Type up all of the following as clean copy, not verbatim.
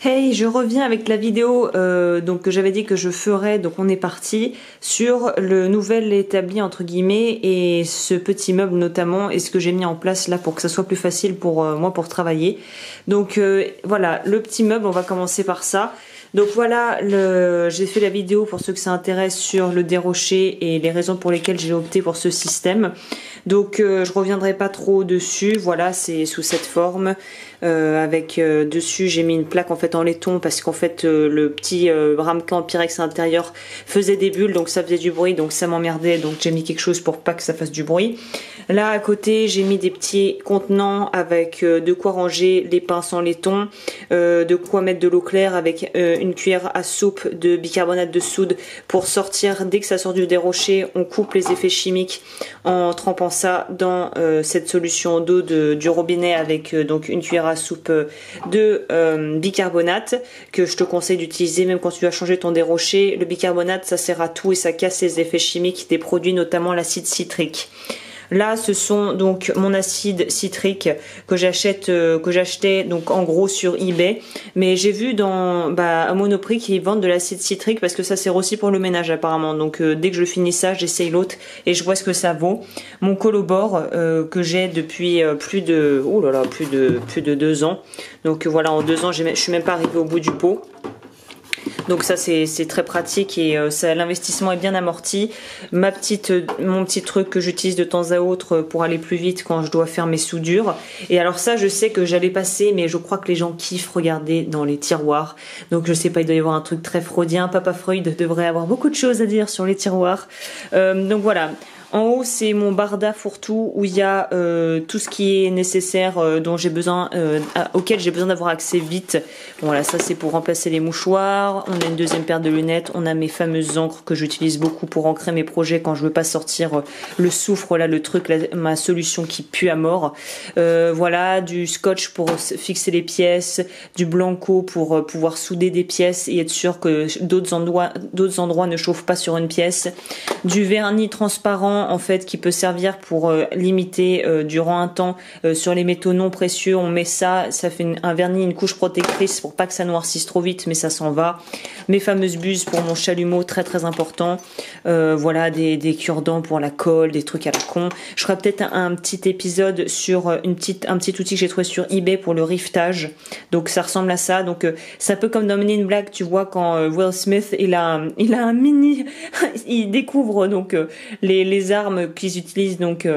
Hey, je reviens avec la vidéo que j'avais dit que je ferais, donc on est parti sur le nouvel établi entre guillemets et ce petit meuble notamment et ce que j'ai mis en place là pour que ça soit plus facile pour moi pour travailler. Donc voilà, le petit meuble, on va commencer par ça. Donc voilà, j'ai fait la vidéo pour ceux que ça intéresse sur le dérocher et les raisons pour lesquelles j'ai opté pour ce système. Donc je reviendrai pas trop dessus, voilà, c'est sous cette forme. Avec dessus j'ai mis une plaque en fait en laiton parce qu'en fait le petit ramequin en pyrex à l'intérieur faisait des bulles, donc ça faisait du bruit, donc ça m'emmerdait, donc j'ai mis quelque chose pour pas que ça fasse du bruit. Là à côté j'ai mis des petits contenants avec de quoi ranger les pinces en laiton, de quoi mettre de l'eau claire avec une cuillère à soupe de bicarbonate de soude pour sortir, dès que ça sort du dérocher, on coupe les effets chimiques en trempant ça dans cette solution d'eau du robinet avec donc une cuillère à soupe de bicarbonate que je te conseille d'utiliser même quand tu vas changer ton dérocher. Le bicarbonate ça sert à tout et ça casse les effets chimiques des produits, notamment l'acide citrique. Là, ce sont donc mon acide citrique que j'achetais donc en gros sur eBay, mais j'ai vu à Monoprix qu'ils vendent de l'acide citrique parce que ça sert aussi pour le ménage apparemment. Donc dès que je finis ça, j'essaye l'autre et je vois ce que ça vaut. Mon collabore que j'ai depuis plus de 2 ans. Donc voilà, en 2 ans, je suis même pas arrivée au bout du pot. Donc ça c'est très pratique et l'investissement est bien amorti. Mon petit truc que j'utilise de temps à autre pour aller plus vite quand je dois faire mes soudures. Et alors ça je sais que j'allais passer, mais je crois que les gens kiffent regarder dans les tiroirs. Donc je sais pas, il doit y avoir un truc très freudien. Papa Freud devrait avoir beaucoup de choses à dire sur les tiroirs. Donc voilà. En haut, c'est mon barda fourre-tout où il y a tout ce qui est nécessaire auquel j'ai besoin d'avoir accès vite. Bon, voilà, ça c'est pour remplacer les mouchoirs. On a une deuxième paire de lunettes. On a mes fameuses encres que j'utilise beaucoup pour ancrer mes projets quand je veux pas sortir le soufre, là, le truc, ma solution qui pue à mort. Voilà, du scotch pour fixer les pièces, du blanco pour pouvoir souder des pièces et être sûr que d'autres endroits ne chauffent pas sur une pièce. Du vernis transparent en fait qui peut servir pour limiter durant un temps sur les métaux non précieux. On met ça fait un vernis, une couche protectrice pour pas que ça noircisse trop vite, mais ça s'en va. Mes fameuses buses pour mon chalumeau, très très important. Voilà, des cure-dents pour la colle, des trucs à la con. Je ferai peut-être un petit épisode sur un petit outil que j'ai trouvé sur eBay pour le riftage. Donc ça ressemble à ça. Donc c'est un peu comme dans Men in Black, tu vois, quand Will Smith il a un mini il découvre donc les armes qu'ils utilisent donc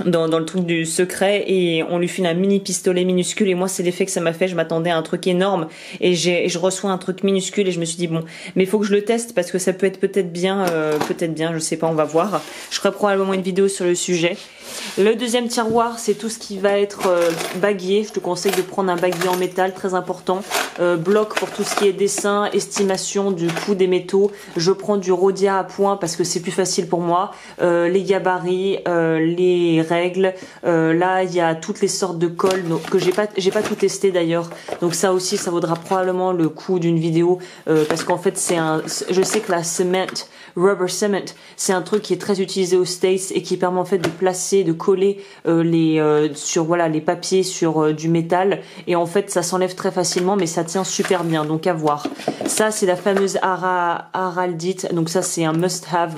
dans le truc du secret et on lui file un mini pistolet minuscule et moi c'est l'effet que ça m'a fait. Je m'attendais à un truc énorme et je reçois un truc minuscule et je me suis dit bon, mais il faut que je le teste parce que ça peut être peut-être bien, je sais pas, on va voir. Je ferai probablement une vidéo sur le sujet. Le deuxième tiroir, c'est tout ce qui va être baguier. Je te conseille de prendre un baguier en métal, très important. Bloc pour tout ce qui est dessin, estimation du coût des métaux. Je prends du Rhodia à point parce que c'est plus facile pour moi. Les gabarits, les règles. Là, il y a toutes les sortes de colle que j'ai pas tout testé d'ailleurs. Donc ça aussi, ça vaudra probablement le coup d'une vidéo parce qu'en fait, je sais que la rubber cement, c'est un truc qui est très utilisé aux States et qui permet en fait de placer, de coller les papiers sur du métal et en fait ça s'enlève très facilement mais ça tient super bien, donc à voir. Ça c'est la fameuse Araldite, donc ça c'est un must have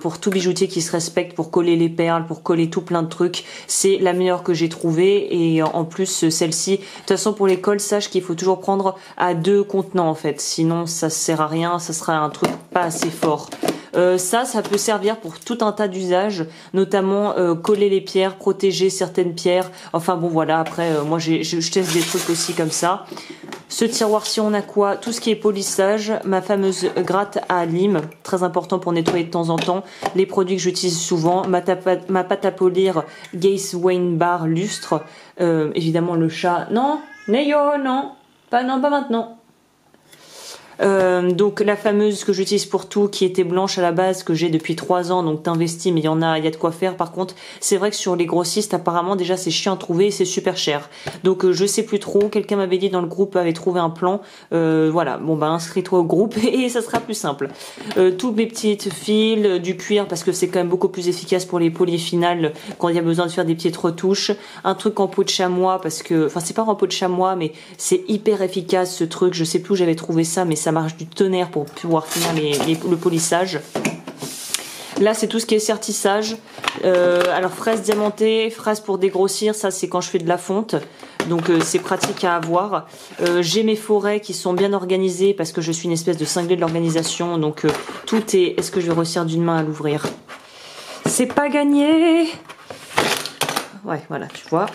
pour tout bijoutier qui se respecte, pour coller les perles, pour coller tout plein de trucs. C'est la meilleure que j'ai trouvée et en plus celle-ci, de toute façon pour les colles, sache qu'il faut toujours prendre à 2 contenants en fait, sinon ça sert à rien, ça sera un truc pas assez fort. Ça peut servir pour tout un tas d'usages, notamment coller les pierres, protéger certaines pierres. Enfin bon voilà, après moi je teste des trucs aussi comme ça. Ce tiroir-ci, on a quoi? Tout ce qui est polissage, ma fameuse gratte à lime, très important pour nettoyer de temps en temps. Les produits que j'utilise souvent, ma pâte à polir Gaze Wayne Bar Lustre. Évidemment le chat. Non, Neyo, non, pas maintenant. Donc la fameuse que j'utilise pour tout, qui était blanche à la base, que j'ai depuis 3 ans, donc t'investis, mais il y a de quoi faire. Par contre, c'est vrai que sur les grossistes, apparemment déjà c'est chiant à trouver et c'est super cher. Donc je sais plus trop, quelqu'un m'avait dit dans le groupe, avait trouvé un plan. Voilà, bon bah inscris-toi au groupe et ça sera plus simple. Toutes mes petites fils, du cuir, parce que c'est quand même beaucoup plus efficace pour les poliers finales quand il y a besoin de faire des petites retouches. Un truc en peau de chamois, parce que, enfin c'est pas en peau de chamois, mais c'est hyper efficace ce truc. Je sais plus où j'avais trouvé ça, mais ça marche du tonnerre pour pouvoir finir le polissage. Là, c'est tout ce qui est sertissage. Alors, fraise diamantée, fraise pour dégrossir, ça c'est quand je fais de la fonte. Donc, c'est pratique à avoir. J'ai mes forêts qui sont bien organisées parce que je suis une espèce de cinglé de l'organisation. Donc, tout est... Est-ce que je le resserre d'une main à l'ouvrir? C'est pas gagné. Ouais, voilà, tu vois.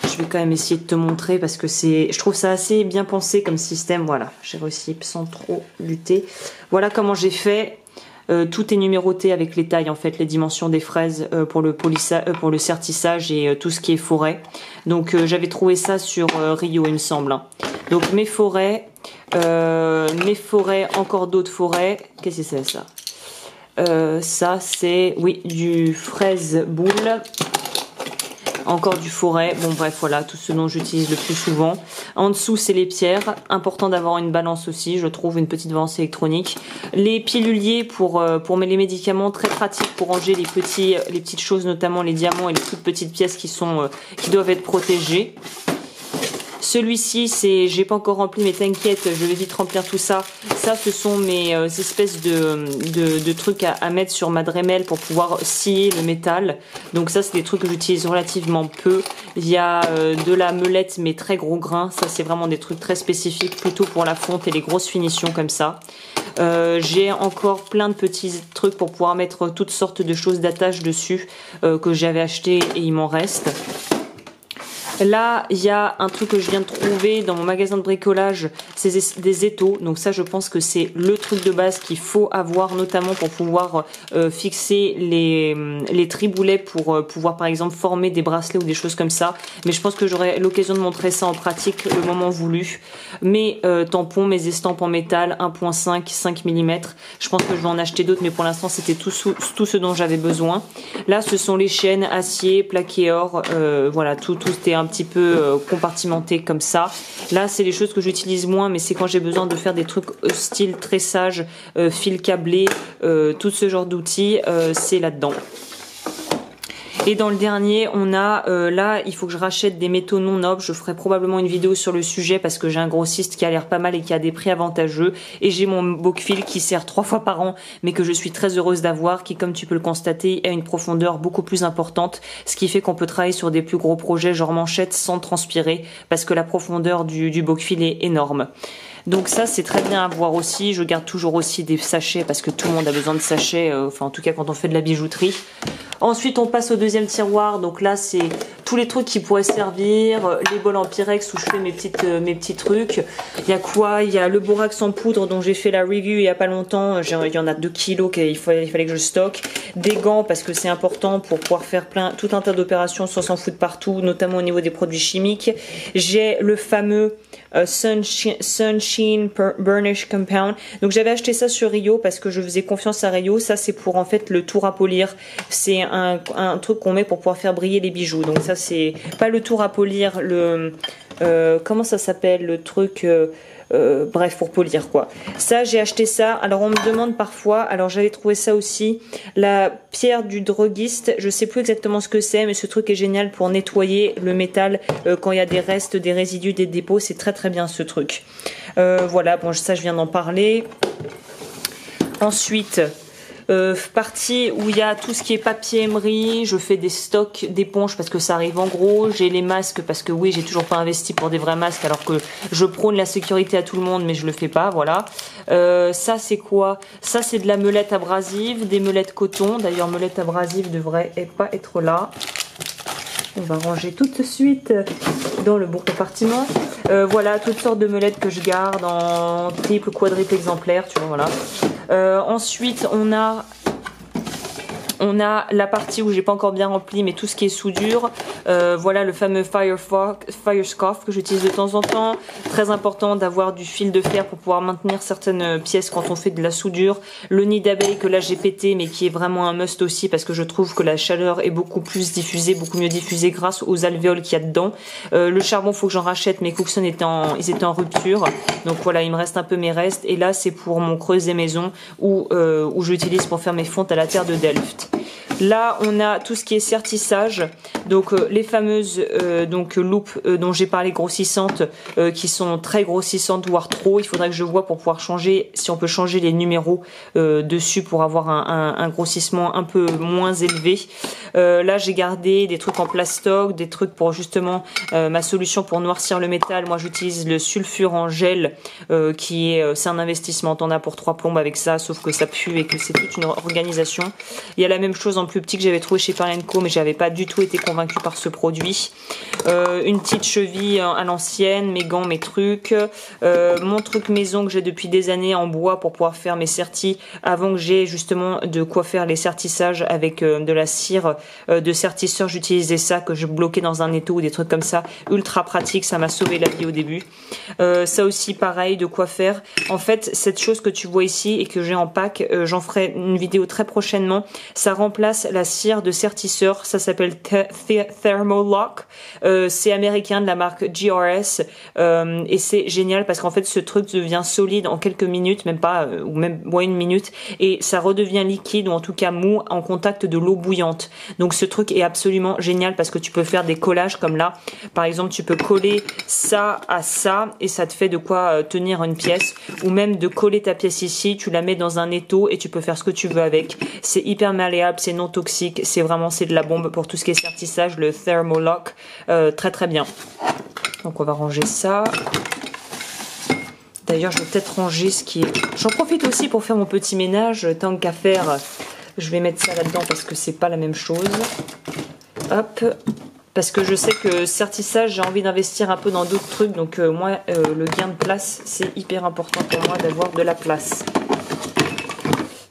Je vais quand même essayer de te montrer parce que je trouve ça assez bien pensé comme système. Voilà, j'ai réussi sans trop lutter. Voilà comment j'ai fait. Tout est numéroté avec les tailles, en fait, les dimensions des fraises pour le sertissage et tout ce qui est forêt. Donc j'avais trouvé ça sur Rio, il me semble. Hein. Donc mes forêts, encore d'autres forêts. Qu'est-ce que c'est ça? Ça c'est, oui, du fraise boule. Encore du forêt, bon bref voilà, tout ce dont j'utilise le plus souvent. En dessous c'est les pierres, important d'avoir une balance aussi, je trouve, une petite balance électronique. Les piluliers pour les médicaments, très pratiques pour ranger les petites choses, notamment les diamants et les toutes petites pièces qui doivent être protégées. Celui-ci, j'ai pas encore rempli, mais t'inquiète, je vais vite remplir tout ça. Ça, ce sont mes espèces de trucs à mettre sur ma Dremel pour pouvoir scier le métal. Donc ça, c'est des trucs que j'utilise relativement peu. Il y a de la meulette, mais très gros grains. Ça, c'est vraiment des trucs très spécifiques, plutôt pour la fonte et les grosses finitions comme ça. J'ai encore plein de petits trucs pour pouvoir mettre toutes sortes de choses d'attache dessus que j'avais acheté et il m'en reste. Là, il y a un truc que je viens de trouver dans mon magasin de bricolage, c'est des étaux. Donc ça, je pense que c'est le truc de base qu'il faut avoir, notamment pour pouvoir fixer les triboulets pour pouvoir, par exemple, former des bracelets ou des choses comme ça. Mais je pense que j'aurai l'occasion de montrer ça en pratique le moment voulu. Mes tampons, mes estampes en métal, 1.5, 5 mm. Je pense que je vais en acheter d'autres, mais pour l'instant, c'était tout ce dont j'avais besoin. Là, ce sont les chaînes, acier, plaqué or. Voilà, tout est un petit peu compartimenté comme ça. Là, c'est les choses que j'utilise moins, mais c'est quand j'ai besoin de faire des trucs style tressage, fil câblé, tout ce genre d'outils, c'est là-dedans. Et dans le dernier, on a, là, il faut que je rachète des métaux non nobles. Je ferai probablement une vidéo sur le sujet parce que j'ai un grossiste qui a l'air pas mal et qui a des prix avantageux. Et j'ai mon Bockfil qui sert 3 fois par an, mais que je suis très heureuse d'avoir, qui, comme tu peux le constater, a une profondeur beaucoup plus importante. Ce qui fait qu'on peut travailler sur des plus gros projets, genre manchette, sans transpirer, parce que la profondeur du Bockfil est énorme. Donc ça, c'est très bien à voir aussi. Je garde toujours aussi des sachets parce que tout le monde a besoin de sachets, enfin en tout cas quand on fait de la bijouterie. Ensuite, on passe au deuxième tiroir. Donc là, c'est tous les trucs qui pourraient servir. Les bols en Pyrex où je fais mes petits trucs. Il y a quoi? Il y a le borax en poudre dont j'ai fait la review il y a pas longtemps. Il y en a 2 kilos qu'il fallait que je stocke. Des gants parce que c'est important pour pouvoir faire tout un tas d'opérations sans s'en foutre partout, notamment au niveau des produits chimiques. J'ai le fameux Sunshine Burnish Compound. Donc j'avais acheté ça sur Rio parce que je faisais confiance à Rio. Ça c'est pour en fait le tour à polir. C'est un truc qu'on met pour pouvoir faire briller les bijoux. Donc ça c'est pas le tour à polir, comment ça s'appelle le truc bref, pour polir quoi. Ça j'ai acheté ça. Alors on me demande parfois, alors j'avais trouvé ça aussi, la pierre du droguiste, je sais plus exactement ce que c'est, mais ce truc est génial pour nettoyer le métal quand il y a des restes, des résidus, des dépôts. C'est très très bien ce truc. Voilà, bon ça je viens d'en parler. Ensuite, partie où il y a tout ce qui est papier émerie, je fais des stocks d'éponges parce que ça arrive en gros, j'ai les masques parce que oui, j'ai toujours pas investi pour des vrais masques alors que je prône la sécurité à tout le monde mais je le fais pas, voilà. Ça c'est quoi? Ça c'est de la meulette abrasive, des meulettes coton, d'ailleurs meulette abrasive devrait pas être là. On va ranger tout de suite dans le bon compartiment. Voilà, toutes sortes de meulettes que je garde en triple, quadruple exemplaire, tu vois, voilà. Ensuite, on a On a la partie où j'ai pas encore bien rempli, mais tout ce qui est soudure. Voilà le fameux Firescoff que j'utilise de temps en temps. Très important d'avoir du fil de fer pour pouvoir maintenir certaines pièces quand on fait de la soudure. Le nid d'abeille que là j'ai pété, mais qui est vraiment un must aussi parce que je trouve que la chaleur est beaucoup plus diffusée, beaucoup mieux diffusée grâce aux alvéoles qu'il y a dedans. Le charbon, faut que j'en rachète, mes Cookson ils étaient en rupture. Donc voilà, il me reste un peu mes restes. Et là, c'est pour mon creuset maison où j'utilise pour faire mes fontes à la terre de Delft. Là, on a tout ce qui est sertissage, donc les fameuses loupes dont j'ai parlé grossissantes, qui sont très grossissantes, voire trop. Il faudrait que je vois pour pouvoir changer, si on peut changer les numéros dessus pour avoir un grossissement un peu moins élevé. Là, j'ai gardé des trucs en plastoc, des trucs pour justement ma solution pour noircir le métal. Moi, j'utilise le sulfure en gel, c'est un investissement. T'en as pour 3 plombes avec ça, sauf que ça pue et que c'est toute une organisation. Il y a la même chose en plus petit que j'avais trouvé chez Perle & Co, mais j'avais pas du tout été convaincue par ce produit. Une petite cheville à l'ancienne, mes gants, mes trucs, mon truc maison que j'ai depuis des années en bois pour pouvoir faire mes sertis avant que j'ai justement de quoi faire les sertissages avec de la cire de sertisseur. J'utilisais ça que je bloquais dans un étau ou des trucs comme ça, ultra pratique, ça m'a sauvé la vie au début. Ça aussi pareil, de quoi faire. En fait, cette chose que tu vois ici et que j'ai en pack, j'en ferai une vidéo très prochainement. Ça remplace la cire de sertisseur, ça s'appelle Thermolock, c'est américain de la marque GRS, et c'est génial parce qu'en fait ce truc devient solide en quelques minutes, même pas, ou même une minute, et ça redevient liquide ou en tout cas mou en contact de l'eau bouillante. Donc ce truc est absolument génial parce que tu peux faire des collages comme là, par exemple tu peux coller ça à ça et ça te fait de quoi tenir une pièce, ou même de coller ta pièce ici, tu la mets dans un étau et tu peux faire ce que tu veux avec. C'est hyper malléable, c'est non toxique, c'est de la bombe pour tout ce qui est sertissage, le Thermolock, très très bien. Donc on va ranger ça. D'ailleurs je vais peut-être ranger ce qui est... J'en profite aussi pour faire mon petit ménage, tant qu'à faire, je vais mettre ça là-dedans parce que c'est pas la même chose. Hop, parce que je sais que sertissage, j'ai envie d'investir un peu dans d'autres trucs, donc moi le gain de place, c'est hyper important pour moi d'avoir de la place.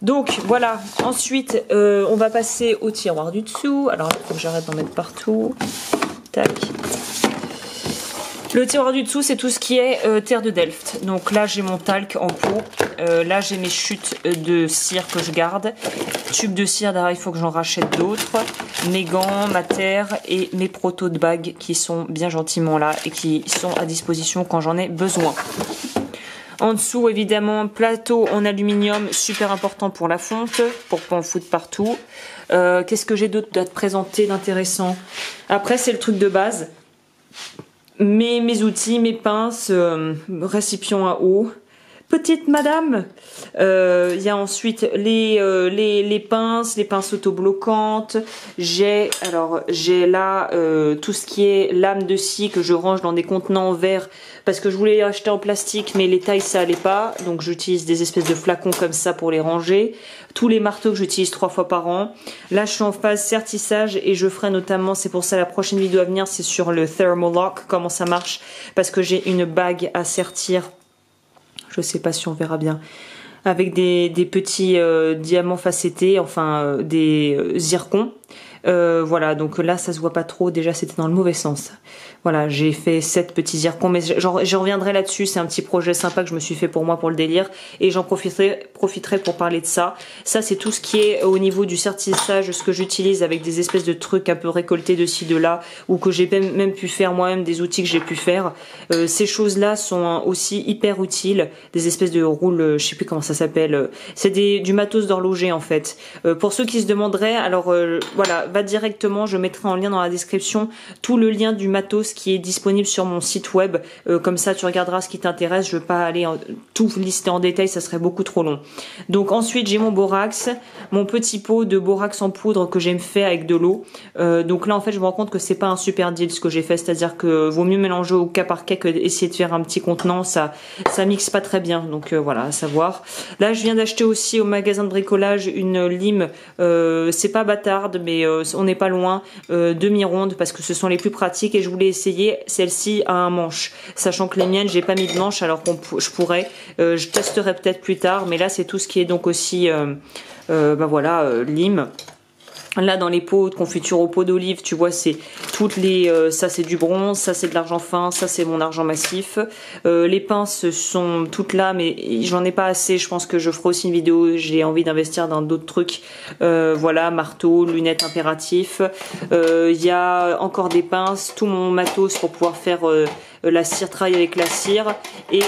Donc voilà, ensuite on va passer au tiroir du dessous. Alors là, il faut que j'arrête d'en mettre partout. Tac. Le tiroir du dessous, c'est tout ce qui est terre de Delft. Donc là, j'ai mon talc en pot. Là, j'ai mes chutes de cire que je garde. Tube de cire, derrière, il faut que j'en rachète d'autres. Mes gants, ma terre et mes protos de bagues qui sont bien gentiment là et qui sont à disposition quand j'en ai besoin. En dessous, évidemment, plateau en aluminium, super important pour la fonte, pour pas en foutre partout. Qu'est-ce que j'ai d'autre à te présenter d'intéressant? Après, c'est le truc de base. Mes outils, mes pinces, récipient à eau. Petite madame. Il y a ensuite les pinces autobloquantes. J'ai là tout ce qui est lame de scie que je range dans des contenants en verre parce que je voulais les acheter en plastique mais les tailles ça allait pas, donc j'utilise des espèces de flacons comme ça pour les ranger. Tous les marteaux que j'utilise 3 fois par an. Là je suis en phase sertissage et je ferai notamment, c'est pour ça la prochaine vidéo à venir, c'est sur le Thermolock, comment ça marche, parce que j'ai une bague à sertir. Je sais pas si on verra bien. Avec des petits diamants facettés, enfin des zircons. Voilà, donc là ça se voit pas trop, déjà c'était dans le mauvais sens. Voilà, j'ai fait 7 petits zircons, mais j'en reviendrai là-dessus, c'est un petit projet sympa que je me suis fait pour moi, pour le délire, et j'en profiterai pour parler de ça. Ça c'est tout ce qui est au niveau du sertissage, ce que j'utilise avec des espèces de trucs un peu récoltés de ci, de là, ou que j'ai même pu faire moi-même, des outils que j'ai pu faire. Ces choses-là sont aussi hyper utiles, des espèces de roules, je sais plus comment ça s'appelle, c'est du matos d'horloger en fait. Pour ceux qui se demanderaient, alors voilà, va directement, je mettrai en lien dans la description tout le lien du matos qui est disponible sur mon site web, comme ça tu regarderas ce qui t'intéresse. Je veux pas aller tout lister en détail, ça serait beaucoup trop long. Donc ensuite j'ai mon borax, mon petit pot de borax en poudre que j'ai fait avec de l'eau. Donc là en fait je me rends compte que c'est pas un super deal ce que j'ai fait, c'est-à-dire que vaut mieux mélanger au cas par cas que essayer de faire un petit contenant, ça mixe pas très bien, donc voilà, à savoir. Là je viens d'acheter aussi au magasin de bricolage une lime, c'est pas bâtarde mais on n'est pas loin, demi-ronde parce que ce sont les plus pratiques, et je voulais essayer celle-ci à un manche, sachant que les miennes j'ai pas mis de manche, alors je pourrais, je testerai peut-être plus tard, mais là c'est tout ce qui est donc aussi bah voilà, lime. Là dans les pots de confiture au pot d'olive, tu vois, c'est toutes les ça c'est du bronze, ça c'est de l'argent fin, ça c'est mon argent massif. Les pinces sont toutes là, mais j'en ai pas assez. Je pense que je ferai aussi une vidéo. J'ai envie d'investir dans d'autres trucs. Voilà, marteau, lunettes impératif. Il y a encore des pinces, tout mon matos pour pouvoir faire la cire, travailler avec la cire, et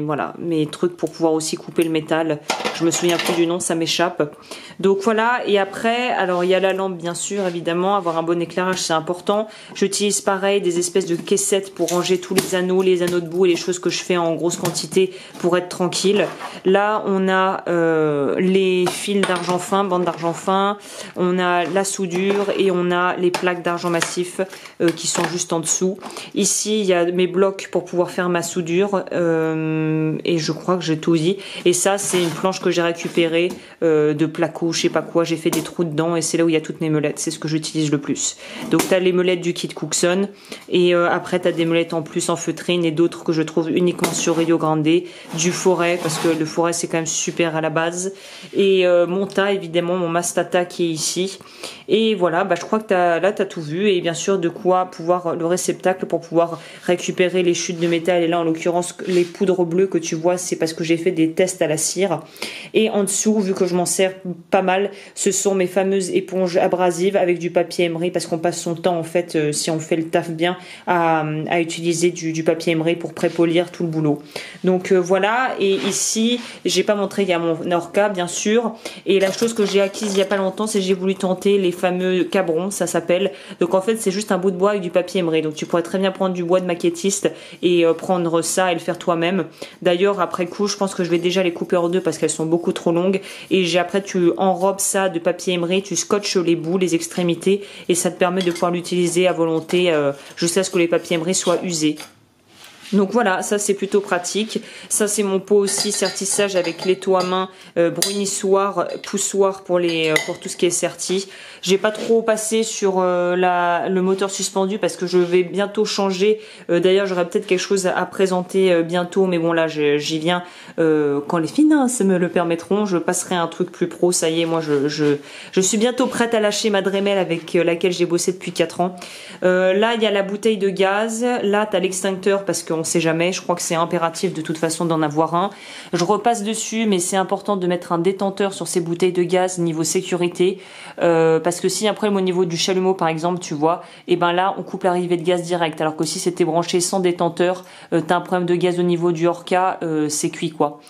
voilà, mes trucs pour pouvoir aussi couper le métal. Je me souviens plus du nom, ça m'échappe. Donc voilà, et après, alors il y a la lampe bien sûr, évidemment, avoir un bon éclairage c'est important. J'utilise pareil des espèces de caissettes pour ranger tous les anneaux de boue et les choses que je fais en grosse quantité pour être tranquille. Là on a les fils d'argent fin, bande d'argent fin, on a la soudure et on a les plaques d'argent massif qui sont juste en dessous. Ici il y a mes blocs pour pouvoir faire ma soudure et je crois que j'ai tout dit. Et ça c'est une planche que j'ai récupérée de placo, je sais pas quoi, j'ai fait des trous dedans et c'est là où il y a toutes mes meulettes, c'est ce que j'utilise le plus. Donc tu as les meulettes du kit Cookson et après tu as des meulettes en plus en feutrine et d'autres que je trouve uniquement sur Rio Grande, du forêt parce que le forêt c'est quand même super à la base, et mon tas évidemment, mon mastata qui est ici. Et voilà, bah je crois que là t'as tout vu, et bien sûr de quoi pouvoir, le réceptacle pour pouvoir récupérer les chutes de métal, et là en l'occurrence les poudres bleues que tu vois c'est parce que j'ai fait des tests à la cire. Et en dessous, vu que je m'en sers pas mal, ce sont mes fameuses éponges abrasives avec du papier émeraude, parce qu'on passe son temps en fait si on fait le taf bien à utiliser du papier émeraude pour prépolir tout le boulot. Donc voilà, et ici j'ai pas montré, il y a mon orca bien sûr, et la chose que j'ai acquise il y a pas longtemps c'est que j'ai voulu tenter les fameux cabrons, ça s'appelle. Donc en fait c'est juste un bout de bois avec du papier émeraude, donc tu pourrais très bien prendre du bois de maquettiste et prendre ça et le faire toi-même. D'ailleurs après coup je pense que je vais déjà les couper en deux parce qu'elles sont beaucoup trop longues, et après tu enrobes ça de papier émeraude, tu scotches les bouts, les extrémités, et ça te permet de pouvoir l'utiliser à volonté jusqu'à ce que les papiers émeraude soient usés. Donc voilà, ça c'est plutôt pratique. Ça c'est mon pot aussi sertissage avec l'étau à main, brunissoir, poussoir pour tout ce qui est serti. J'ai pas trop passé sur le moteur suspendu parce que je vais bientôt changer. D'ailleurs j'aurai peut-être quelque chose à présenter bientôt, mais bon là j'y viens quand les finances me le permettront. Je passerai à un truc plus pro. Ça y est, moi je suis bientôt prête à lâcher ma Dremel avec laquelle j'ai bossé depuis 4 ans. Là il y a la bouteille de gaz. Là t'as l'extincteur parce qu'on sait jamais. Je crois que c'est impératif de toute façon d'en avoir un. Je repasse dessus, mais c'est important de mettre un détenteur sur ces bouteilles de gaz niveau sécurité, parce que si après au niveau du chalumeau par exemple tu vois, et ben là on coupe l'arrivée de gaz direct, alors que si c'était branché sans détenteur, t'as un problème de gaz au niveau du Orca, c'est cuit quoi.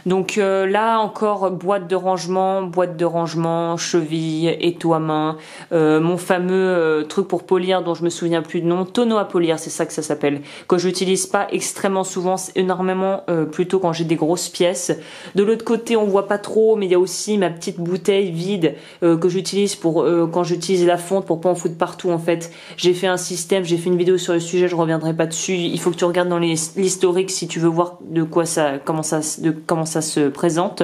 Donc là encore boîte de rangement, cheville, étau à main, mon fameux truc pour polir dont je me souviens plus de nom, tonneau à polir, c'est ça que ça s'appelle, que j'utilise pas extrêmement souvent, c'est énormément plutôt quand j'ai des grosses pièces. De l'autre côté on voit pas trop, mais il y a aussi ma petite bouteille vide que j'utilise pour quand j'utilise la fonte pour pas en foutre partout en fait. J'ai fait un système, j'ai fait une vidéo sur le sujet, je reviendrai pas dessus, il faut que tu regardes dans l'historique si tu veux voir de quoi ça, comment ça se présente.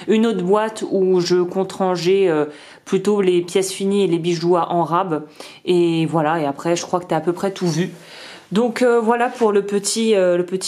Une autre boîte où je compte ranger plutôt les pièces finies et les bijoux en rab, et voilà, et après je crois que tu as à peu près tout vu. Donc voilà pour le petit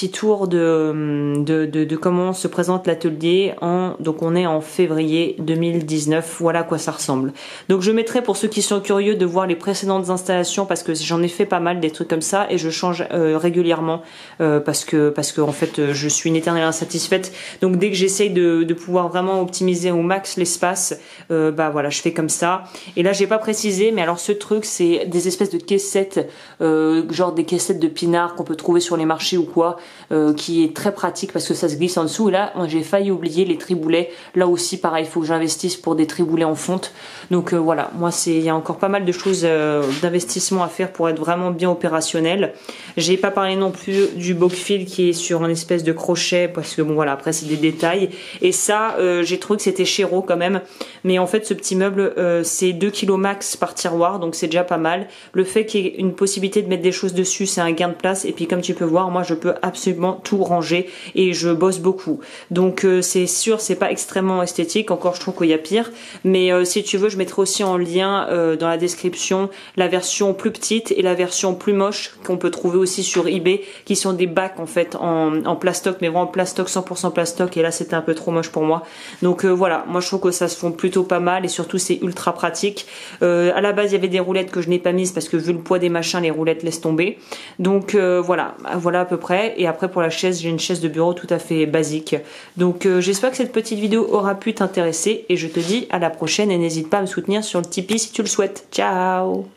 tour de comment se présente l'atelier donc on est en février 2019, voilà à quoi ça ressemble. Donc je mettrai, pour ceux qui sont curieux de voir les précédentes installations, parce que j'en ai fait pas mal des trucs comme ça et je change régulièrement parce que en fait je suis une éternelle insatisfaite. Donc dès que j'essaye de pouvoir vraiment optimiser au max l'espace, bah voilà, je fais comme ça. Et là j'ai pas précisé, mais alors ce truc c'est des espèces de caissettes, genre des caissettes de pinard qu'on peut trouver sur les marchés ou quoi, qui est très pratique parce que ça se glisse en dessous. Et là j'ai failli oublier les triboulets, là aussi pareil, il faut que j'investisse pour des triboulets en fonte. Donc voilà, moi il y a encore pas mal de choses d'investissement à faire pour être vraiment bien opérationnel. J'ai pas parlé non plus du boc-fil qui est sur un espèce de crochet, parce que bon voilà, après c'est des détails, et ça j'ai trouvé que c'était chéro quand même, mais en fait ce petit meuble c'est 2 kg max par tiroir, donc c'est déjà pas mal. Le fait qu'il y ait une possibilité de mettre des choses dessus, c'est un gain de place. Et puis comme tu peux voir, moi je peux absolument tout ranger et je bosse beaucoup. Donc c'est sûr, c'est pas extrêmement esthétique. Encore, je trouve qu'il y a pire. Mais si tu veux, je mettrai aussi en lien dans la description la version plus petite et la version plus moche qu'on peut trouver aussi sur eBay, qui sont des bacs en fait en plastoc, mais vraiment plastoc, 100% plastoc. Et là, c'était un peu trop moche pour moi. Donc voilà, moi je trouve que ça se fond plutôt pas mal et surtout c'est ultra pratique. À la base, il y avait des roulettes que je n'ai pas mises parce que vu le poids des machins, les roulettes laissent tomber. Donc voilà à peu près. Et après pour la chaise, j'ai une chaise de bureau tout à fait basique. Donc j'espère que cette petite vidéo aura pu t'intéresser et je te dis à la prochaine et n'hésite pas à me soutenir sur le Tipeee si tu le souhaites. Ciao!